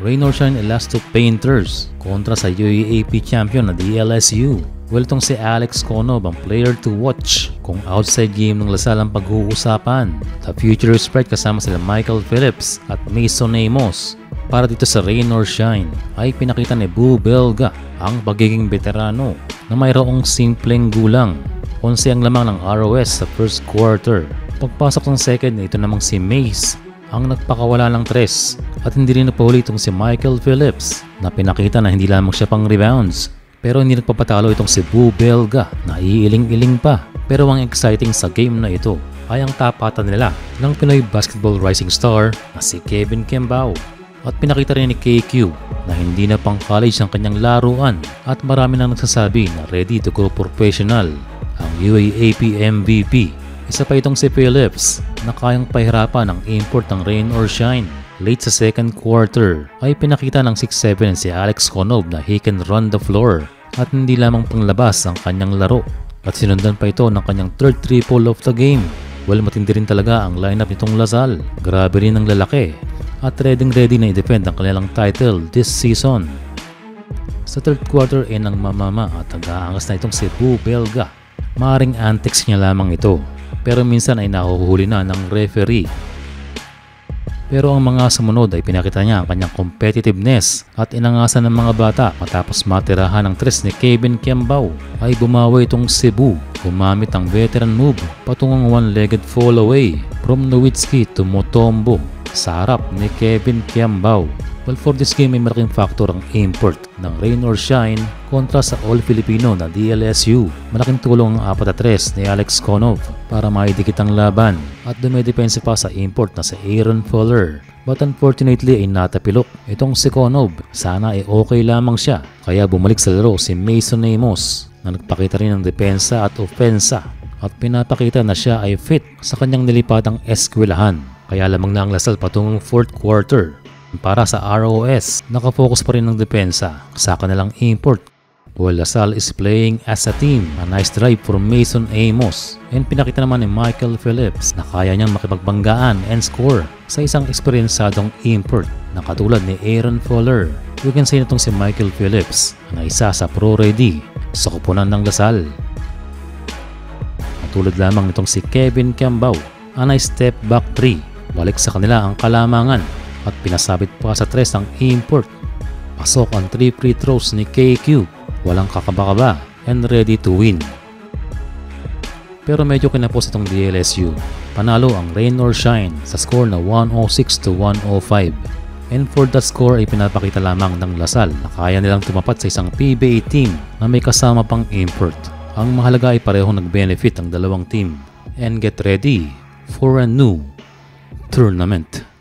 Rain or Shine Elasto Painters kontra sa UAAP champion na DLSU. Well, itong si Alex Conob ang player to watch kung outside game ng Lasal ang pag-uusapan. The future is bright kasama sila Michael Phillips at Mason Amos. Para dito sa Rain or Shine ay pinakita ni Boo Belga ang pagiging veterano na mayroong simpleng gulang. 11 ang lamang ng ROS sa first quarter. Pagpasok ng second, ito namang si Mace ang nagpakawala ng 3 at hindi rin napahuli itong si Michael Phillips na pinakita na hindi lamang siya pang rebounds. Pero hindi nagpapatalo itong si Boo Belga na iiling-iling pa. Pero ang exciting sa game na ito ay ang tapatan nila ng Pinoy basketball rising star na si Kevin Kembao. At pinakita rin ni KQ na hindi na pang college ang kanyang laruan at marami nang nagsasabi na ready to go professional. Ang UAAP MVP, isa pa itong si Phillips na kayang pahirapan ang import ng Rain or Shine. Late sa second quarter ay pinakita ng 6'7" si Alex Conob na he can run the floor at hindi lamang panglabas ang kanyang laro. At sinundan pa ito ng kanyang third triple of the game. Well, matindi rin talaga ang lineup nitong Lasal. Grabe rin ang lalaki at ready na i-defend ang kanilang title this season. Sa third quarter ay nang mamama at nag-aangas na itong si Boo Belga. Maaring antics niya lamang ito pero minsan ay nahuhuli na ng referee. Pero ang mga sumunod ay pinakita niya ang kanyang competitiveness at inangasan ng mga bata matapos matirahan ng 3 ni Kevin Kembao ay bumawi itong si Boo. Gumamit ang veteran move patungong one-legged fall away from Nowitzki to Mutombo sa harap ni Kevin Kembao. Well, for this game ay malaking factor ang import ng Rain or Shine kontra sa All-Filipino na DLSU. Malaking tulong ang 4-3 ni Alex Conob para maidikit ang laban at dumedepensa pa sa import na si Aaron Fuller. But unfortunately ay natapilok itong si Conob. Sana ay okay lamang siya kaya bumalik sa laro si Mason Amos na nagpakita rin ng depensa at ofensa at pinapakita na siya ay fit sa kanyang nilipatang eskwelahan. Kaya lamang na ang Lasal patungong fourth quarter. Para sa ROS, nakafocus pa rin ng depensa sa kanilang import. While Lasal is playing as a team, a nice drive from Mason Amos. And pinakita naman ni Michael Phillips na kaya niyang makipagbanggaan and score sa isang eksperyensadong import na katulad ni Aaron Fuller. We can say na itong si Michael Phillips na isa sa pro-ready sa kupunan ng Lasal. Katulad lamang itong si Kevin Kembao, a nice step back 3. Balik sa kanila ang kalamangan at pinasabit pa sa 3 ang import. Pasok ang 3 free throws ni KQ, walang kakaba-kaba and ready to win. Pero medyo kinapos itong DLSU. Panalo ang Rain or Shine sa score na 106-105. And for that score ay pinapakita lamang ng Lasal na kaya nilang tumapat sa isang PBA team na may kasama pang import. Ang mahalaga ay parehong nag-benefit ang dalawang team. And get ready for a new tournament.